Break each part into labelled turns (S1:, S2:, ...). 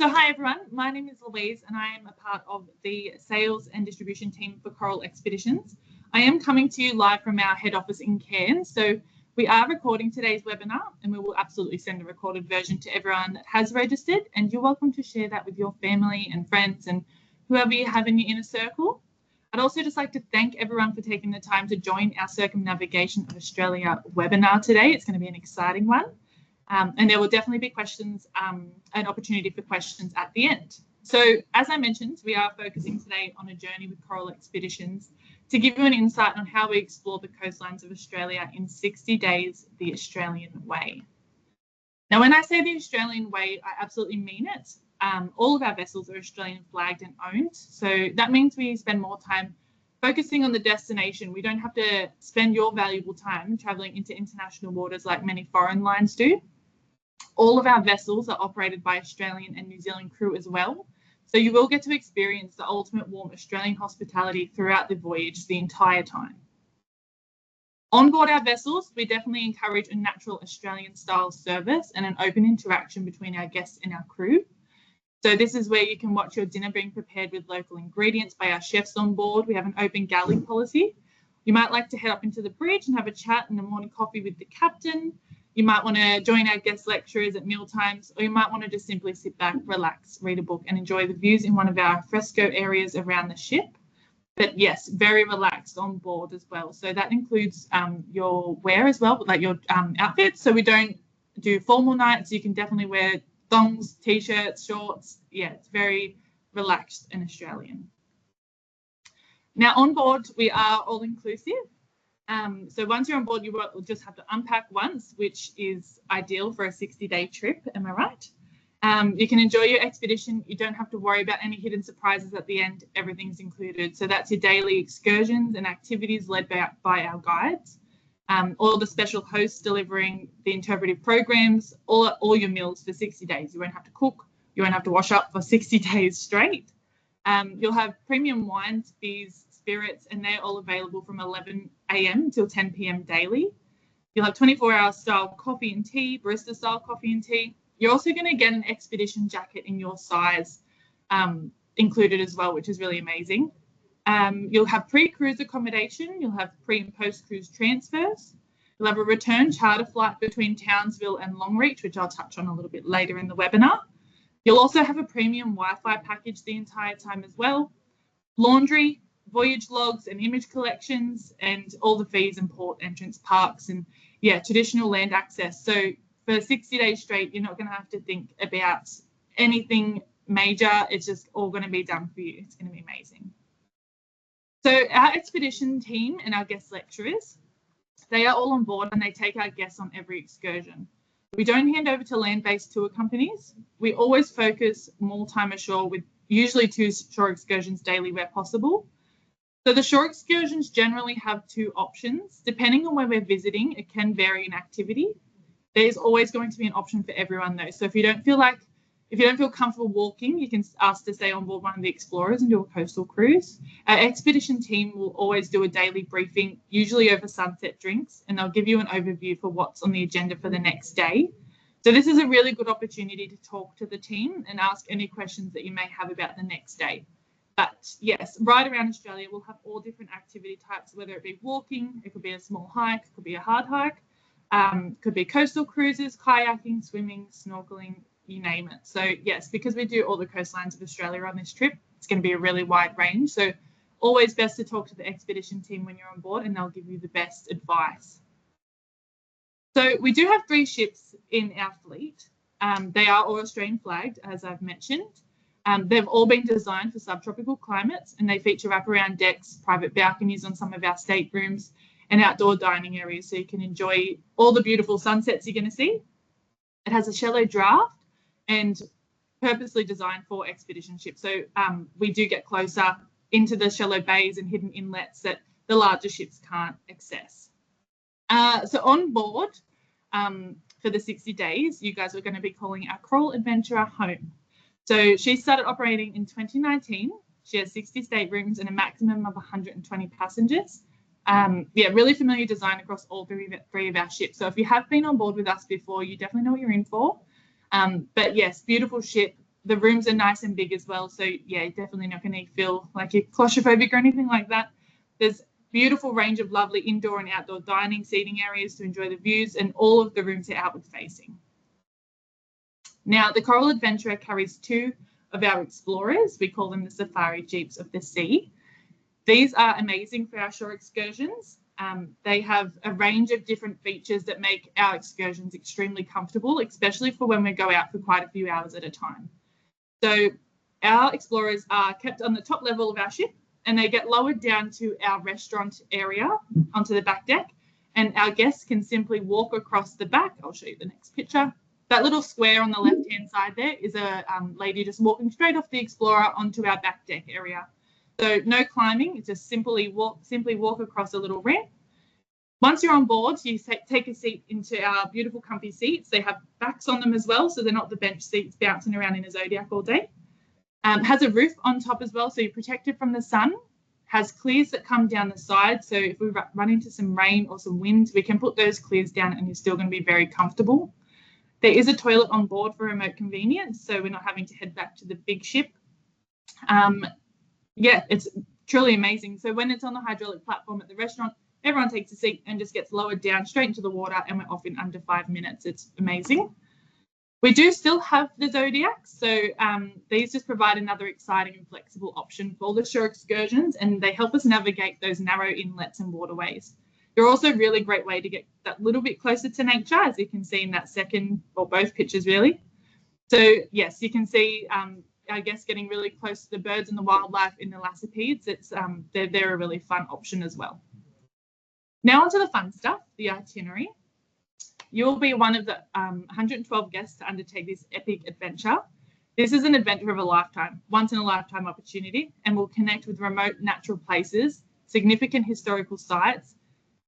S1: So hi everyone, my name is Louise and I am a part of the sales and distribution team for Coral Expeditions. I am coming to you live from our head office in Cairns. So we are recording today's webinar and we will absolutely send a recorded version to everyone that has registered, and you're welcome to share that with your family and friends and whoever you have in your inner circle. I'd also just like to thank everyone for taking the time to join our Circumnavigation of Australia webinar today. It's going to be an exciting one. And there will definitely be questions, an opportunity for questions at the end. So as I mentioned, we are focusing today on a journey with Coral Expeditions to give you an insight on how we explore the coastlines of Australia in 60 days, the Australian way. Now, when I say the Australian way, I absolutely mean it. All of our vessels are Australian flagged and owned. So that means we spend more time focusing on the destination. We don't have to spend your valuable time travelling into international waters like many foreign lines do. All of our vessels are operated by Australian and New Zealand crew as well. So you will get to experience the ultimate warm Australian hospitality throughout the voyage the entire time. On board our vessels, we definitely encourage a natural Australian style service and an open interaction between our guests and our crew. So this is where you can watch your dinner being prepared with local ingredients by our chefs on board. We have an open galley policy. You might like to head up into the bridge and have a chat and a morning coffee with the captain. You might want to join our guest lecturers at meal times, or you might want to just simply sit back, relax, read a book and enjoy the views in one of our fresco areas around the ship. But yes, very relaxed on board as well. So that includes your wear as well, like your outfits. So we don't do formal nights. You can definitely wear thongs, t-shirts, shorts. Yeah, it's very relaxed and Australian. Now on board, we are all inclusive. So once you're on board, you will just have to unpack once, which is ideal for a 60-day trip. Am I right? You can enjoy your expedition. You don't have to worry about any hidden surprises at the end. Everything's included. So that's your daily excursions and activities led by our guides. All the special hosts delivering the interpretive programs, all your meals for 60 days. You won't have to cook. You won't have to wash up for 60 days straight. You'll have premium wines, beers, spirits, and they're all available from 11 a.m. till 10 p.m. daily. You'll have 24-hour style coffee and tea, barista style coffee and tea. You're also going to get an expedition jacket in your size included as well, which is really amazing. You'll have pre-cruise accommodation. You'll have pre- and post-cruise transfers. You'll have a return charter flight between Townsville and Longreach, which I'll touch on a little bit later in the webinar. You'll also have a premium Wi-Fi package the entire time as well. Laundry, voyage logs and image collections, and all the fees and port entrance parks and traditional land access. So for 60 days straight, you're not going to have to think about anything major. It's just all going to be done for you. It's going to be amazing. So our expedition team and our guest lecturers, they are all on board and they take our guests on every excursion. We don't hand over to land-based tour companies. We always focus more time ashore with usually 2 shore excursions daily where possible. So the shore excursions generally have 2 options. Depending on where we're visiting, it can vary in activity. There's always going to be an option for everyone though. So if you don't feel comfortable walking, you can ask to stay on board one of the explorers and do a coastal cruise. Our expedition team will always do a daily briefing, usually over sunset drinks, and they'll give you an overview for what's on the agenda for the next day. So this is a really good opportunity to talk to the team and ask any questions that you may have about the next day. But yes, right around Australia, we'll have all different activity types, whether it be walking, it could be a small hike, it could be a hard hike, could be coastal cruises, kayaking, swimming, snorkeling, you name it. So yes, because we do all the coastlines of Australia on this trip, it's going to be a really wide range. So always best to talk to the expedition team when you're on board and they'll give you the best advice. So we do have 3 ships in our fleet. They are all Australian flagged, as I've mentioned. They've all been designed for subtropical climates and they feature wraparound decks, private balconies on some of our staterooms and outdoor dining areas so you can enjoy all the beautiful sunsets you're going to see. It has a shallow draft and purposely designed for expedition ships. So we do get closer into the shallow bays and hidden inlets that the larger ships can't access. So on board for the 60 days, you guys are going to be calling our Coral Adventurer home. So she started operating in 2019. She has 60 staterooms and a maximum of 120 passengers. Really familiar design across all 3 of our ships. So if you have been on board with us before, you definitely know what you're in for. But yes, beautiful ship, the rooms are nice and big as well. So yeah, definitely not going to feel like you're claustrophobic or anything like that. There's beautiful range of lovely indoor and outdoor dining seating areas to enjoy the views, and all of the rooms are outward facing. Now, the Coral Adventurer carries 2 of our explorers. We call them the safari jeeps of the sea. These are amazing for our shore excursions. They have a range of different features that make our excursions extremely comfortable, especially for when we go out for quite a few hours at a time. So our explorers are kept on the top level of our ship, and they get lowered down to our restaurant area onto the back deck, and our guests can simply walk across the back. I'll show you the next picture. That little square on the left-hand side there is a lady just walking straight off the Explorer onto our back deck area. So no climbing, it's just simply walk across a little ramp. Once you're on board, you take a seat into our beautiful comfy seats. They have backs on them as well, so they're not the bench seats bouncing around in a Zodiac all day. Has a roof on top as well, so you're protected from the sun. Has clears that come down the side, so if we run into some rain or some wind, we can put those clears down and you're still going to be very comfortable. There is a toilet on board for remote convenience, so we're not having to head back to the big ship. Yeah, it's truly amazing. So when it's on the hydraulic platform at the restaurant, everyone takes a seat and just gets lowered down straight into the water, and we're off in under 5 minutes. It's amazing. We do still have the Zodiacs, so these just provide another exciting and flexible option for all the shore excursions, and they help us navigate those narrow inlets and waterways. They're also a really great way to get that little bit closer to nature, as you can see in that second, or both pictures really. So yes, you can see, I guess, getting really close to the birds and the wildlife in the Lassipedes. It's they're a really fun option as well. Now onto the fun stuff, the itinerary. You'll be one of the 112 guests to undertake this epic adventure. This is an adventure of a lifetime, once in a lifetime opportunity, and will connect with remote natural places, significant historical sites,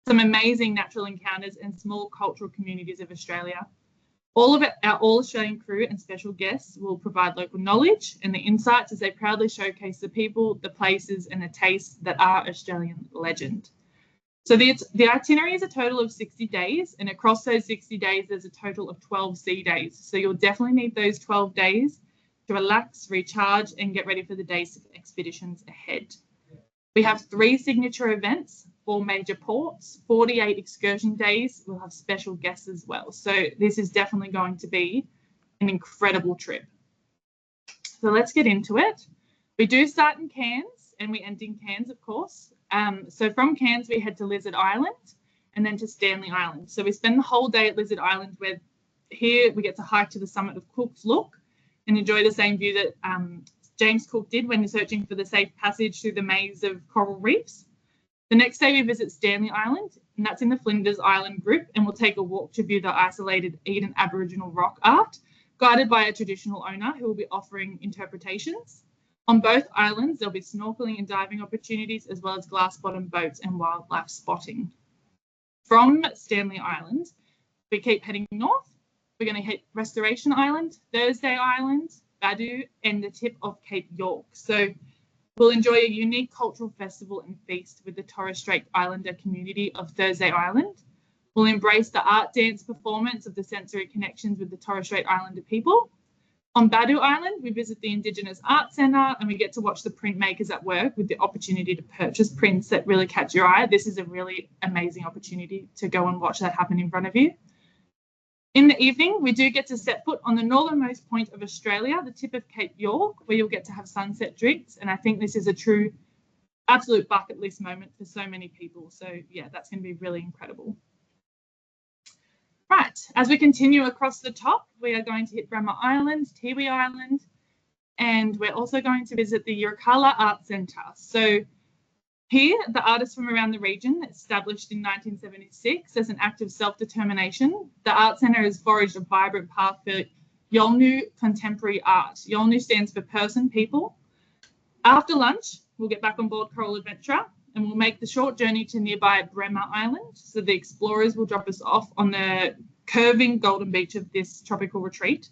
S1: some amazing natural encounters, and small cultural communities of Australia. All of our all-Australian crew and special guests will provide local knowledge and the insights as they proudly showcase the people, the places, and the tastes that are Australian legend. So the itinerary is a total of 60 days, and across those 60 days, there's a total of 12 sea days. So you'll definitely need those 12 days to relax, recharge, and get ready for the day's expeditions ahead. We have 3 signature events, 4 major ports, 48 excursion days. We'll have special guests as well. So this is definitely going to be an incredible trip. So let's get into it. We do start in Cairns, and we end in Cairns, of course. So from Cairns, we head to Lizard Island and then to Stanley Island. So we spend the whole day at Lizard Island, where here we get to hike to the summit of Cook's Look and enjoy the same view that James Cook did when searching for the safe passage through the maze of coral reefs. The next day we visit Stanley Island, and that's in the Flinders Island group, and we'll take a walk to view the isolated Eden Aboriginal rock art, guided by a traditional owner who will be offering interpretations. On both islands, there'll be snorkeling and diving opportunities, as well as glass-bottom boats and wildlife spotting. From Stanley Island, we keep heading north. We're going to hit Restoration Island, Thursday Island, Badu, and the tip of Cape York. So we'll enjoy a unique cultural festival and feast with the Torres Strait Islander community of Thursday Island. We'll embrace the art dance performance of the sensory connections with the Torres Strait Islander people. On Badu Island, we visit the Indigenous Art Centre, and we get to watch the printmakers at work with the opportunity to purchase prints that really catch your eye. This is a really amazing opportunity to go and watch that happen in front of you. In the evening, we do get to set foot on the northernmost point of Australia, the tip of Cape York, where you'll get to have sunset drinks. And I think this is a true, absolute bucket list moment for so many people. So yeah, that's going to be really incredible. Right, as we continue across the top, we are going to hit Bremer Island, Tiwi Island, and we're also going to visit the Yirrkala Art Centre. So here, the artists from around the region, established in 1976 as an act of self-determination, the Art Centre has forged a vibrant path for Yolngu contemporary art. Yolngu stands for person, people. After lunch, we'll get back on board Coral Adventurer, and we'll make the short journey to nearby Bremer Island. So the explorers will drop us off on the curving golden beach of this tropical retreat.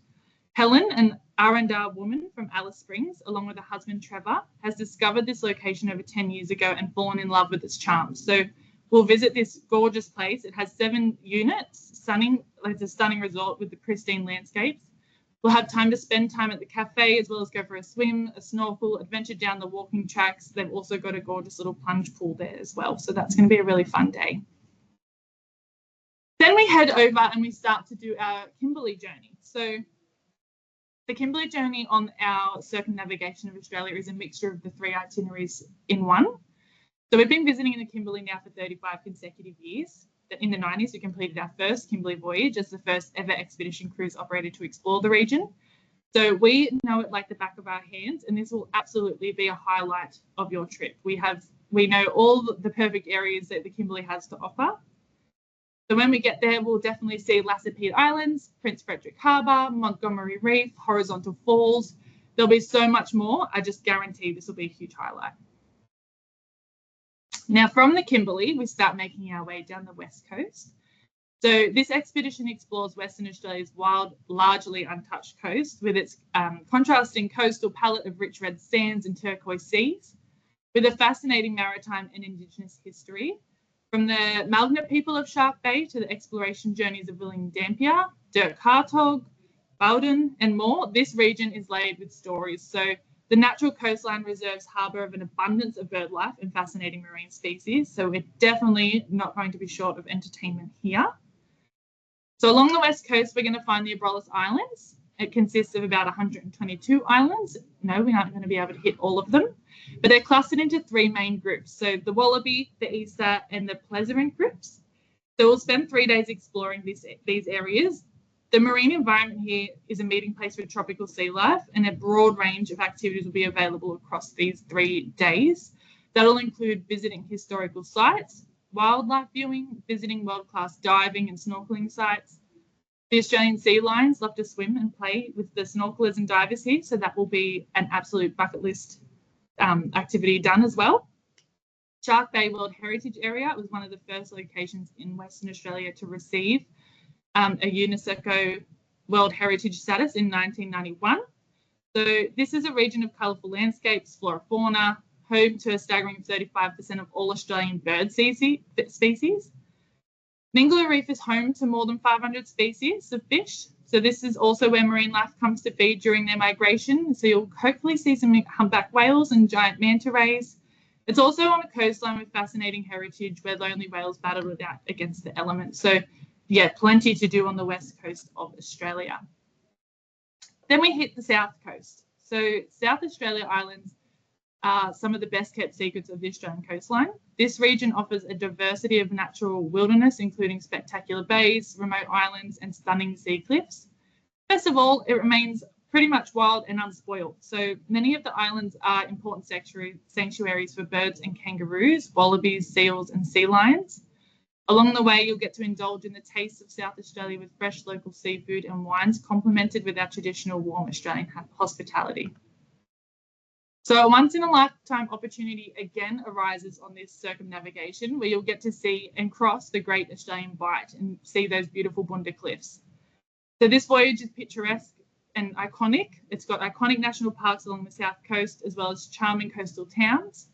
S1: Helen, an Arrendar woman from Alice Springs, along with her husband Trevor, has discovered this location over 10 years ago and fallen in love with its charms. So we'll visit this gorgeous place. It has 7 units, it's a stunning resort with the pristine landscapes. We'll have time to spend time at the cafe as well as go for a swim, a snorkel, adventure down the walking tracks. They've also got a gorgeous little plunge pool there as well. So that's going to be a really fun day. Then we head over and we start to do our Kimberley journey. So the Kimberley journey on our Circumnavigation of Australia is a mixture of the 3 itineraries in one. So we've been visiting in the Kimberley now for 35 consecutive years. In the 90s, we completed our first Kimberley voyage as the first ever expedition cruise operator to explore the region. So we know it like the back of our hands, and this will absolutely be a highlight of your trip. We know all the perfect areas that the Kimberley has to offer. So when we get there, we'll definitely see Lassipede Islands, Prince Frederick Harbour, Montgomery Reef, Horizontal Falls. There'll be so much more. I just guarantee this will be a huge highlight. Now, from the Kimberley, we start making our way down the west coast. So this expedition explores Western Australia's wild, largely untouched coast with its contrasting coastal palette of rich red sands and turquoise seas, with a fascinating maritime and Indigenous history. From the Malgna people of Shark Bay to the exploration journeys of William Dampier, Dirk Hartog, Bowden, and more, this region is laid with stories. So the natural coastline reserves harbour of an abundance of bird life and fascinating marine species. So we're definitely not going to be short of entertainment here. So along the west coast, we're going to find the Abrolhos Islands. It consists of about 122 islands. No, we aren't going to be able to hit all of them, but they're clustered into 3 main groups. So the Wallaby, the Easter, and the Pleasant groups. So we'll spend 3 days exploring these areas. The marine environment here is a meeting place for tropical sea life, and a broad range of activities will be available across these 3 days. That'll include visiting historical sites, wildlife viewing, visiting world-class diving and snorkeling sites. The Australian sea lions love to swim and play with the snorkelers and divers here, so that will be an absolute bucket list activity done as well. Shark Bay World Heritage Area was one of the first locations in Western Australia to receive a UNESCO World Heritage status in 1991. So this is a region of colourful landscapes, flora, fauna, home to a staggering 35% of all Australian bird species. Ningaloo Reef is home to more than 500 species of fish. So this is also where marine life comes to feed during their migration. So you'll hopefully see some humpback whales and giant manta rays. It's also on a coastline with fascinating heritage where lonely whales battle it out against the elements. So yeah, plenty to do on the west coast of Australia. Then we hit the south coast. So South Australia Islands are some of the best kept secrets of the Australian coastline. This region offers a diversity of natural wilderness, including spectacular bays, remote islands, and stunning sea cliffs. Best of all, it remains pretty much wild and unspoiled. So many of the islands are important sanctuaries for birds and kangaroos, wallabies, seals, and sea lions. Along the way, you'll get to indulge in the taste of South Australia with fresh local seafood and wines, complemented with our traditional warm Australian hospitality. So a once-in-a-lifetime opportunity again arises on this circumnavigation, where you'll get to see and cross the Great Australian Bight and see those beautiful Boondah Cliffs. So this voyage is picturesque and iconic. It's got iconic national parks along the south coast, as well as charming coastal towns.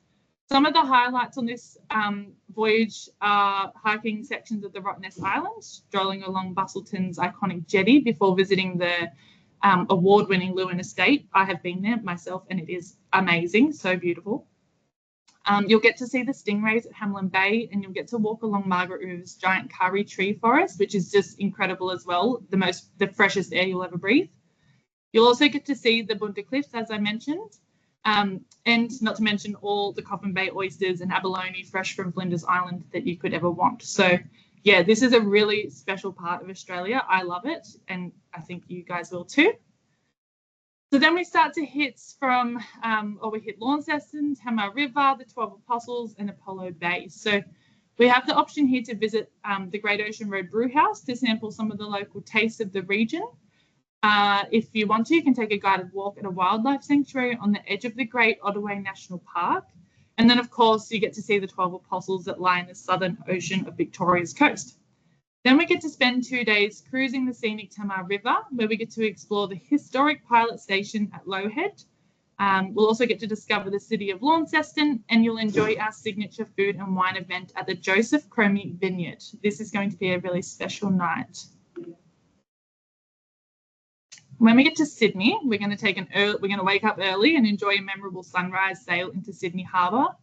S1: Some of the highlights on this voyage are hiking sections of the Rottnest Islands, strolling along Bustleton's iconic jetty before visiting the award-winning Lewin Estate. I have been there myself and it is amazing, so beautiful. You'll get to see the stingrays at Hamlin Bay, and you'll get to walk along Margaret River's giant karri tree forest, which is just incredible as well, the freshest air you'll ever breathe. You'll also get to see the Boondah Cliffs, as I mentioned, and not to mention all the Coffin Bay oysters and abalone fresh from Flinders Island that you could ever want. So yeah, this is a really special part of Australia. I love it, and I think you guys will too. So then we start to hit we hit Launceston, Tamar River, the 12 Apostles, and Apollo Bay. So we have the option here to visit the Great Ocean Road Brewhouse to sample some of the local tastes of the region. If you want to, you can take a guided walk at a wildlife sanctuary on the edge of the Great Otway National Park. And then, of course, you get to see the 12 Apostles that lie in the southern ocean of Victoria's coast. Then we get to spend 2 days cruising the scenic Tamar River, where we get to explore the historic pilot station at Lowhead. We'll also get to discover the city of Launceston, and you'll enjoy our signature food and wine event at the Joseph Cromie Vineyard. This is going to be a really special night. When we get to Sydney, we're going to wake up early and enjoy a memorable sunrise sail into Sydney Harbour.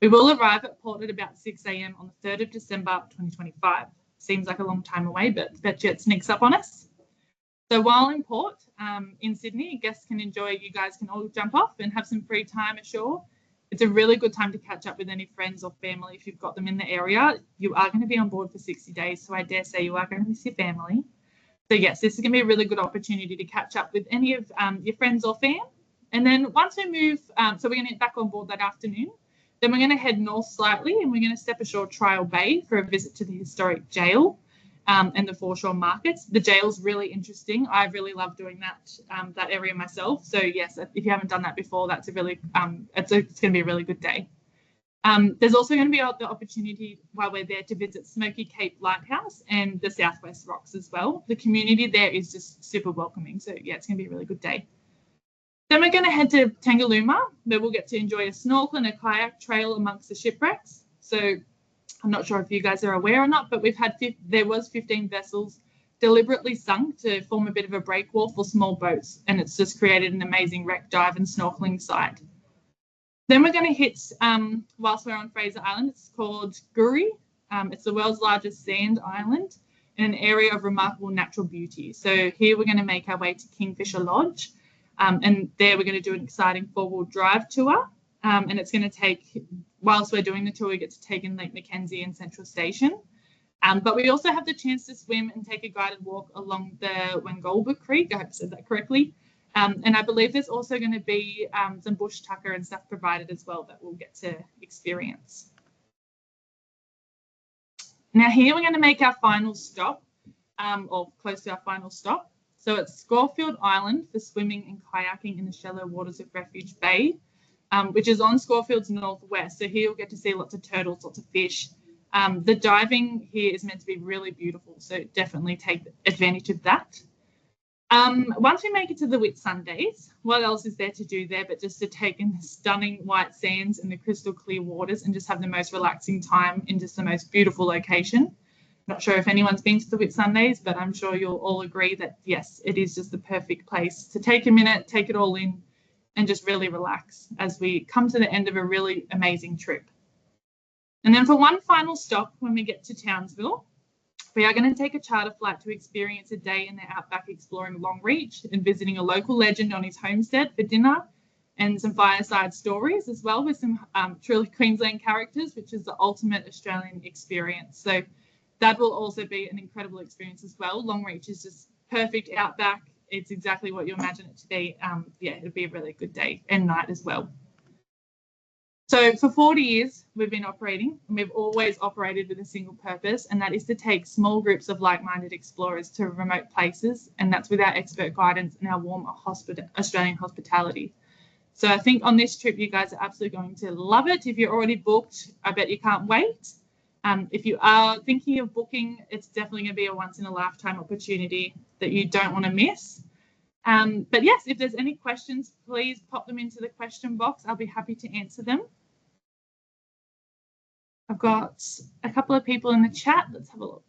S1: We will arrive at port at about 6 a.m. on the 3rd of December 2025. Seems like a long time away, but bet you it sneaks up on us. So while in port in Sydney, guests can enjoy, you guys can all jump off and have some free time ashore. It's a really good time to catch up with any friends or family if you've got them in the area. You are going to be on board for 60 days, so I dare say you are going to miss your family. So yes, this is going to be a really good opportunity to catch up with any of your friends or fam. And then once we move, so we're going to get back on board that afternoon. Then we're going to head north slightly and we're going to step ashore Trial Bay for a visit to the historic jail and the foreshore markets. The jail's really interesting. I really love doing that area myself. So yes, if you haven't done that before, that's a really it's going to be a really good day. There's also going to be the opportunity while we're there to visit Smoky Cape Lighthouse and the Southwest Rocks as well. The community there is just super welcoming. So yeah, it's going to be a really good day. Then we're going to head to Tangalooma, where we'll get to enjoy a snorkel and a kayak trail amongst the shipwrecks. So I'm not sure if you guys are aware or not, but there was 15 vessels deliberately sunk to form a bit of a breakwater for small boats, and it's just created an amazing wreck dive and snorkeling site. Then we're going to hit, whilst we're on Fraser Island, it's called Guri. It's the world's largest sand island in an area of remarkable natural beauty. So here we're going to make our way to Kingfisher Lodge. And there we're going to do an exciting four-wheel drive tour. And it's going to take, whilst we're doing the tour, we get to take in Lake Mackenzie and Central Station. But we also have the chance to swim and take a guided walk along the Wangolba Creek. I hope I said that correctly. And I believe there's also going to be some bush tucker and stuff provided as well that we'll get to experience. Now here we're going to make our final stop, or close to our final stop. So it's Scorfield Island for swimming and kayaking in the shallow waters of Refuge Bay, which is on Scorfield's northwest. So here you'll get to see lots of turtles, lots of fish. The diving here is meant to be really beautiful, so definitely take advantage of that. Once we make it to the Whitsundays, what else is there to do there but just to take in the stunning white sands and the crystal clear waters and just have the most relaxing time in just the most beautiful location. Not sure if anyone's been to the Whitsundays, but I'm sure you'll all agree that, yes, it is just the perfect place to take a minute, take it all in, and just really relax as we come to the end of a really amazing trip. And then for one final stop, when we get to Townsville, we are going to take a charter flight to experience a day in the outback exploring Longreach and visiting a local legend on his homestead for dinner and some fireside stories as well with some truly Queensland characters, which is the ultimate Australian experience. So that will also be an incredible experience as well. Longreach is just perfect outback. It's exactly what you imagine it to be. Yeah, it'll be a really good day and night as well. So for 40 years, we've been operating, and we've always operated with a single purpose, and that is to take small groups of like-minded explorers to remote places, and that's with our expert guidance and our warm Australian hospitality. So I think on this trip, you guys are absolutely going to love it. If you're already booked, I bet you can't wait. If you are thinking of booking, it's definitely going to be a once-in-a-lifetime opportunity that you don't want to miss. But yes, if there's any questions, please pop them into the question box. I'll be happy to answer them. I've got a couple of people in the chat. Let's have a look.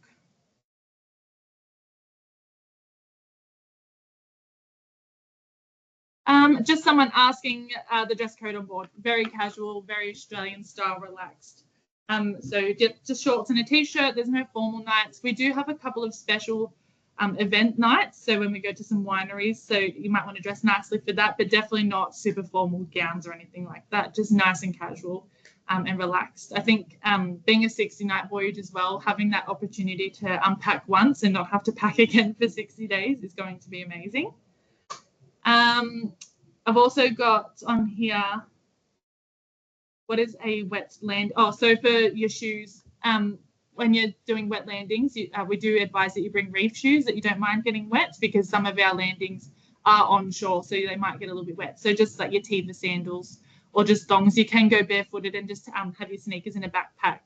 S1: Just someone asking the dress code on board. Very casual, very Australian style, relaxed. So just shorts and a t-shirt. There's no formal nights. We do have a couple of special event nights. So when we go to some wineries, so you might want to dress nicely for that, but definitely not super formal gowns or anything like that. Just nice and casual and relaxed. I think being a 60-night voyage as well, having that opportunity to unpack once and not have to pack again for 60 days is going to be amazing. I've also got on here, what is a wet land? Oh, so for your shoes, when you're doing wet landings, we do advise that you bring reef shoes, that you don't mind getting wet, because some of our landings are onshore, so they might get a little bit wet. So just like your Teva sandals or just thongs, you can go barefooted and just have your sneakers in a backpack.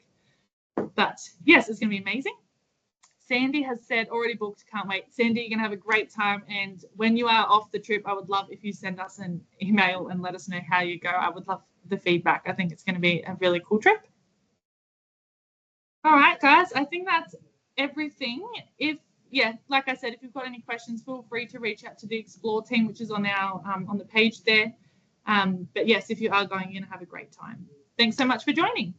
S1: But yes, it's going to be amazing. Sandy has said, already booked, can't wait. Sandy, you're going to have a great time. And when you are off the trip, I would love if you send us an email and let us know how you go. I would love the feedback. I think it's going to be a really cool trip. All right, guys, I think that's everything. If yeah, like I said, if you've got any questions, feel free to reach out to the Explore team, which is on our on the page there. But yes, if you are going in, have a great time. Thanks so much for joining.